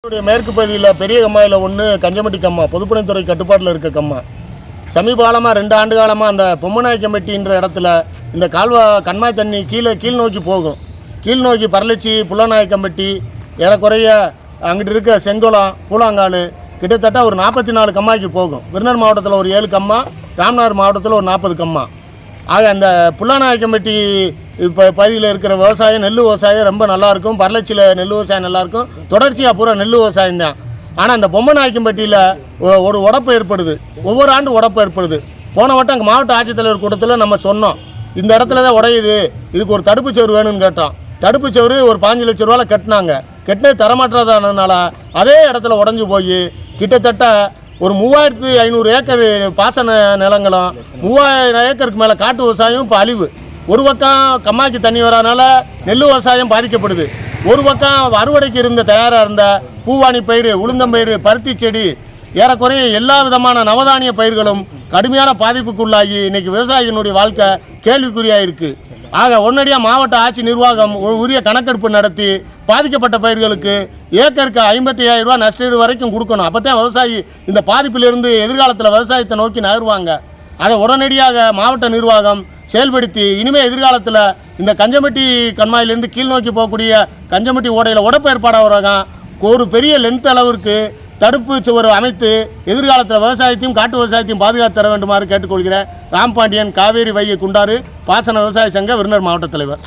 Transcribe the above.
மேற்கு பகுதியில் பெரிய கம்மாயில் ஒன்று கஞ்சமட்டி கம்மா பொதுப்பணித்துறை கட்டுப்பாட்டில் இருக்க கம்மா. சமீப காலமாக 2 ஆண்டு காலமாக அந்த பொம்மநாயக்கம்பட்டின்ற இடத்துல இந்த கால்வா கண்மாய் தண்ணி கீழ் நோக்கி போகும். கீழ் நோக்கி பரளச்சி புள்ளநாயக்கம்பட்டி ஏறக்குறைய அங்கிட்டு இருக்க செங்கோலம் பூலாங்கால் கிட்டத்தட்ட ஒரு 44 கம்மாய்க்கு போகும். விருதுநகர் மாவட்டத்தில் ஒரு 7 கம்மா, ராமநாதபுரம் மாவட்டத்தில் ஒரு 40 கம்மா. ஆக அந்த புள்ளநாயக்கம்பட்டி இப்போ பகுதியில் இருக்கிற விவசாயம் நெல் விவசாயம் ரொம்ப நல்லாயிருக்கும். பரளச்சியில் நெல் விவசாயம் நல்லாயிருக்கும். தொடர்ச்சியாக பூரா நெல் விவசாயம் தான். ஆனால் அந்த பொம்மநாயக்கம்பட்டியில் ஒரு உடப்பு ஏற்படுது. ஒவ்வொரு ஆண்டு உடப்பு ஏற்படுது. போன வட்டம் அங்கே மாவட்ட ஆட்சித்தலைவர் கூட்டத்தில் நம்ம சொன்னோம், இந்த இடத்துல தான் உடையுது, இதுக்கு ஒரு தடுப்பு சுவர் வேணும்னு கேட்டோம். தடுப்பு சுவர் ஒரு 5 லட்ச ரூபாவில் கட்டினாங்க. கட்டினது தரமாற்றதானதுனால அதே இடத்துல உடஞ்சி போய் கிட்டத்தட்ட ஒரு 3500 ஏக்கர் பாசன நிலங்களும் 3000 ஏக்கருக்கு மேலே காட்டு விவசாயம் இப்போ அழிவு. ஒரு பக்கம் கம்மாய்க்கு தண்ணி வராதனால நெல் விவசாயம் பாதிக்கப்படுது. ஒரு பக்கம் அறுவடைக்கு தயாராக இருந்த பூவாணி பயிர், உளுந்தம்பயிர், பருத்தி செடி ஏறக்குறைய எல்லா விதமான நவதானிய பயிர்களும் கடுமையான பாதிப்புக்குள்ளாகி இன்றைக்கி விவசாயிகளுடைய வாழ்க்கை கேள்விக்குறியாக இருக்குது. ஆக உடனடியாக மாவட்ட ஆட்சி நிர்வாகம் உரிய கணக்கெடுப்பு நடத்தி பாதிக்கப்பட்ட பயிர்களுக்கு ஏக்கருக்கு 55,000 ரூபா நஷ்டஈடு வரைக்கும் கொடுக்கணும். அப்போ தான் விவசாயி இந்த பாதிப்பிலிருந்து எதிர்காலத்தில் விவசாயத்தை நோக்கி நகருவாங்க. அதை உடனடியாக மாவட்ட நிர்வாகம் செயல்படுத்தி இனிமேல் எதிர்காலத்தில் இந்த கஞ்சமட்டி கண்மாயிலிருந்து கீழ் நோக்கி போகக்கூடிய கஞ்சமட்டி ஓடையில் உடப்பு ஏற்பாடாக வராங்க. ஒரு பெரிய லென்த் அளவிற்கு தடுப்பு சுவர் அமைத்து எதிர்காலத்தில் விவசாயத்தையும் காட்டு விவசாயத்தையும் பாதுகாத்து தர வேண்டுமாறு கேட்டுக்கொள்கிறேன். ராம்பாண்டியன், காவேரி வைகை குண்டாறு பாசன விவசாய சங்க விருதுநகர் மாவட்ட தலைவர்.